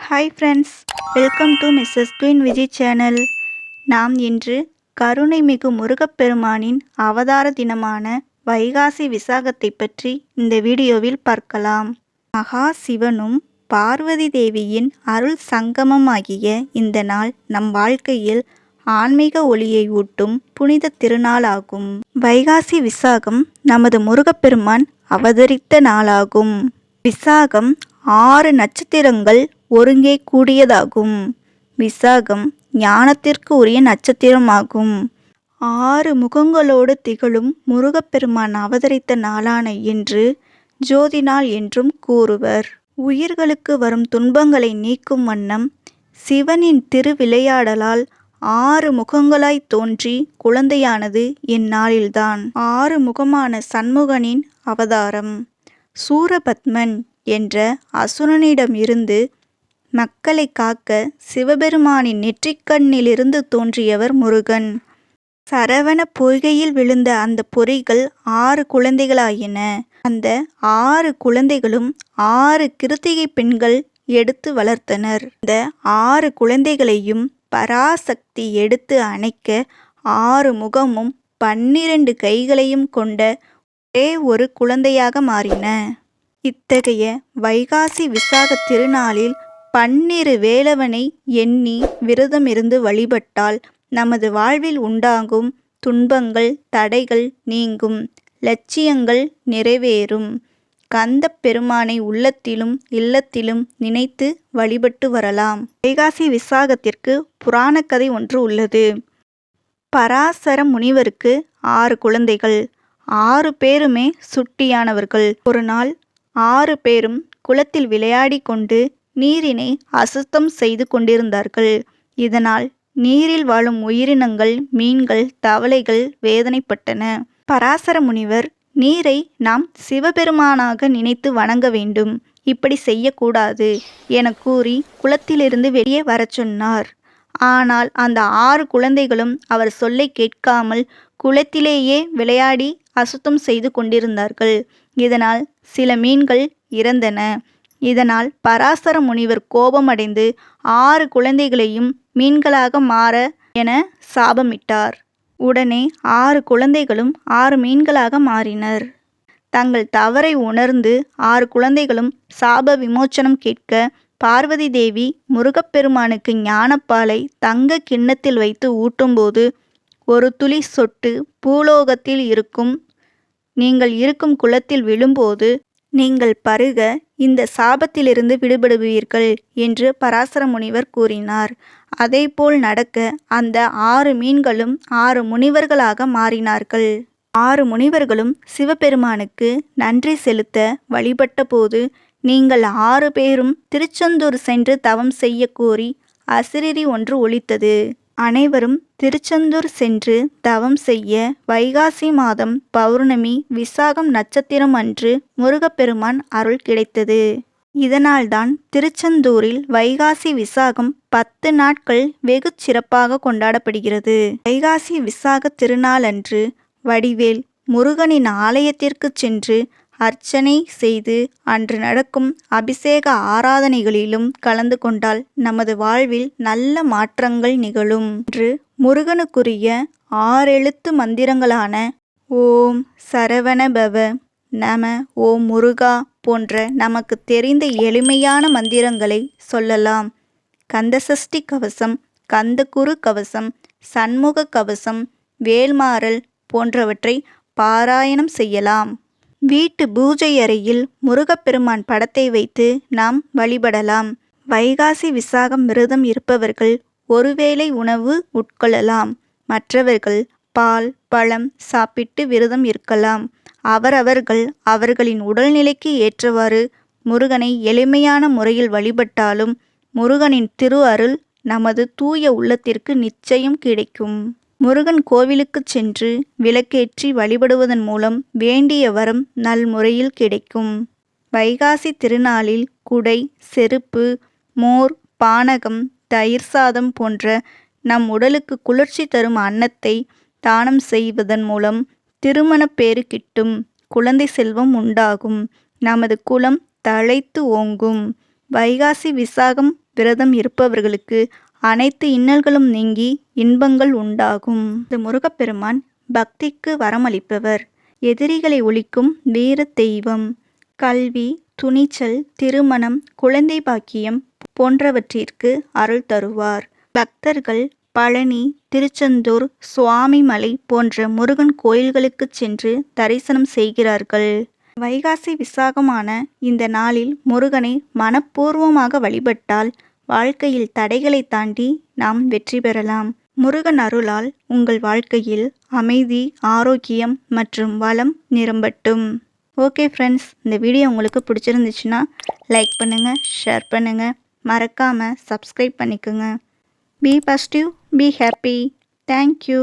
Hi friends, welcome to Mrs Queen Vijay channel. நாம் இன்று கருணைமிகு முருகப்பெருமானின் அவதார தினமான வைகாசி விசாகத்தை பற்றி இந்த வீடியோவில் பார்க்கலாம். மகா சிவனும் பார்வதி தேவியின் அருள் சங்கமமாகிய இந்த நாள் நம் வாழ்க்கையில் ஆன்மீக ஒளியை ஊட்டும் புனித திருநாளாகும். வைகாசி விசாகம் நமது முருகப்பெருமான் அவதரித்த நாளாகும். விசாகம் 6 நட்சத்திரங்கள் ஒருங்கே கூடியதாகும். விசாகம் ஞானத்திற்கு உரிய நட்சத்திரமாகும். 6 முகங்களோடு திகழும் முருகப்பெருமான் அவதரித்த நாளான இன்று ஜோதி நாள் என்றும் கூறுவர். உயிர்களுக்கு வரும் துன்பங்களை நீக்கும் வண்ணம் சிவனின் திருவிளையாடலால் 6 முகங்களாய் தோன்றி குழந்தையானது இந்நாளில்தான். 6 முகமான சண்முகனின் அவதாரம். சூரபத்மன் என்ற அசுரனிடம் இருந்து மக்களை காக்க சிவபெருமானின் நெற்றிக்கண்ணிலிருந்து தோன்றியவர் முருகன். சரவண பொய்கையில் விழுந்த அந்த பொறிகள் 6 குழந்தைகளாயின. அந்த 6 குழந்தைகளும் 6 கிருத்திகை பெண்கள் எடுத்து வளர்த்தனர். இந்த 6 குழந்தைகளையும் பராசக்தி எடுத்து அணைக்க 6 முகமும் 12 கைகளையும் கொண்ட ஒரே ஒரு குழந்தையாக மாறின. இத்தகைய வைகாசி விசாக திருநாளில் பன்னிரு வேலவனை எண்ணி விரதமிருந்து வழிபட்டால் நமது வாழ்வில் உண்டாகும் துன்பங்கள் தடைகள் நீங்கும், லட்சியங்கள் நிறைவேறும். கந்த பெருமானை உள்ளத்திலும் இல்லத்திலும் நினைத்து வழிபட்டு வரலாம். வைகாசி விசாகத்திற்கு புராண கதை ஒன்று உள்ளது. பராசர முனிவருக்கு 6 குழந்தைகள். 6 பேருமே சுட்டியானவர்கள். ஒரு நாள் 6 பேரும் குளத்தில் விளையாடி கொண்டு நீரினை அசுத்தம் செய்து கொண்டிருந்தார்கள். இதனால் நீரில் வாழும் உயிரினங்கள், மீன்கள், தவளைகள் வேதனைப்பட்டன. பராசர முனிவர், நீரை நாம் சிவபெருமானாக நினைத்து வணங்க வேண்டும், இப்படி செய்யக்கூடாது என கூறி குளத்திலிருந்து வெளியே வரச் சொன்னார். ஆனால் அந்த 6 குழந்தைகளும் அவர் சொல்லை கேட்காமல் குளத்திலேயே விளையாடி அசுத்தம் செய்து கொண்டிருந்தார்கள். இதனால் சில மீன்கள் இறந்தன. இதனால் பராசர முனிவர் கோபமடைந்து 6 குழந்தைகளையும் மீன்களாக மாற என சாபமிட்டார். உடனே 6 குழந்தைகளும் 6 மீன்களாக மாறினர். தங்கள் தவறை உணர்ந்து 6 குழந்தைகளும் சாப விமோச்சனம் கேட்க பார்வதி தேவி முருகப்பெருமானுக்கு ஞானப்பாலை தங்க கிண்ணத்தில் வைத்து ஊட்டும்போது ஒரு துளி சொட்டு பூலோகத்தில் இருக்கும் நீங்கள் இருக்கும் குளத்தில் விழும்போது நீங்கள் பருக இந்த சாபத்திலிருந்து விடுபடுவீர்கள் என்று பராசர முனிவர் கூறினார். அதேபோல் நடக்க அந்த 6 மீன்களும் 6 முனிவர்களாக மாறினார்கள். 6 முனிவர்களும் சிவபெருமானுக்கு நன்றி செலுத்த வழிபட்ட போது, நீங்கள் 6 பேரும் திருச்செந்தூர் சென்று தவம் செய்ய கோரி அசிரீரி ஒன்று ஒலித்தது. அனைவரும் திருச்செந்தூர் சென்று தவம் செய்ய வைகாசி மாதம் பௌர்ணமி விசாகம் நட்சத்திரம் அன்று முருகப்பெருமான் அருள் கிடைத்தது. இதனால்தான் திருச்செந்தூரில் வைகாசி விசாகம் 10 நாட்கள் வெகு சிறப்பாக கொண்டாடப்படுகிறது. வைகாசி விசாக திருநாளன்று வடிவேல் முருகனின் ஆலயத்திற்கு சென்று அர்ச்சனை செய்து அன்று நடக்கும் அபிஷேக ஆராதனைகளிலும் கலந்து கொண்டால் நமது வாழ்வில் நல்ல மாற்றங்கள் நிகழும். இன்று முருகனுக்குரிய 6 எழுத்து மந்திரங்களான ஓம் சரவணபவ நம, ஓம் முருகா போன்ற நமக்கு தெரிந்த எளிமையான மந்திரங்களை சொல்லலாம். கந்தசஷ்டி கவசம், கந்தகுரு கவசம், சண்முக கவசம், வேல்மாறல் போன்றவற்றை பாராயணம் செய்யலாம். வீட்டு பூஜை அறையில் முருகப்பெருமான் படத்தை வைத்து நாம் வழிபடலாம். வைகாசி விசாகம் விரதம் இருப்பவர்கள் ஒருவேளை உணவு உட்கொள்ளலாம். மற்றவர்கள் பால் பழம் சாப்பிட்டு விரதம் இருக்கலாம். அவரவர்கள் அவர்களின் உடல்நிலைக்கு ஏற்றவாறு முருகனை எளிமையான முறையில் வழிபட்டாலும் முருகனின் திரு அருள் நமது தூய உள்ளத்திற்கு நிச்சயம் கிடைக்கும். முருகன் கோவிலுக்கு சென்று விளக்கேற்றி வழிபடுவதன் மூலம் வேண்டிய வரம் நல்முறையில் கிடைக்கும். வைகாசி திருநாளில் குடை, செருப்பு, மோர், பானகம், தயிர் சாதம் போன்ற நம் உடலுக்கு குளிர்ச்சி தரும் அன்னத்தை தானம் செய்வதன் மூலம் திருமணப்பேறு கிட்டும், குழந்தை செல்வம் உண்டாகும், நமது குலம் தழைத்து ஓங்கும். வைகாசி விசாகம் விரதம் இருப்பவர்களுக்கு அனைத்து இன்னல்களும் நீங்கி இன்பங்கள் உண்டாகும். இந்த முருகப்பெருமான் பக்திக்கு வரமளிப்பவர், எதிரிகளை ஒழிக்கும் வீர தெய்வம். கல்வி, துணிச்சல், திருமணம், குழந்தை பாக்கியம் போன்றவற்றிற்கு அருள் தருவார். பக்தர்கள் பழனி, திருச்செந்தூர், சுவாமிமலை போன்ற முருகன் கோயில்களுக்கு சென்று தரிசனம் செய்கிறார்கள். வைகாசி விசாகமான இந்த நாளில் முருகனை மனப்பூர்வமாக வழிபட்டால் வாழ்க்கையில் தடைகளை தாண்டி நாம் வெற்றி பெறலாம். முருகன் அருளால் உங்கள் வாழ்க்கையில் அமைதி, ஆரோக்கியம் மற்றும் வளம் நிரம்பட்டும். ஓகே ஃப்ரெண்ட்ஸ், இந்த வீடியோ உங்களுக்கு பிடிச்சிருந்துச்சுன்னா லைக் பண்ணுங்கள், ஷேர் பண்ணுங்கள், மறக்காமல் சப்ஸ்கிரைப் பண்ணிக்கோங்க. Be positive, be happy. Thank you.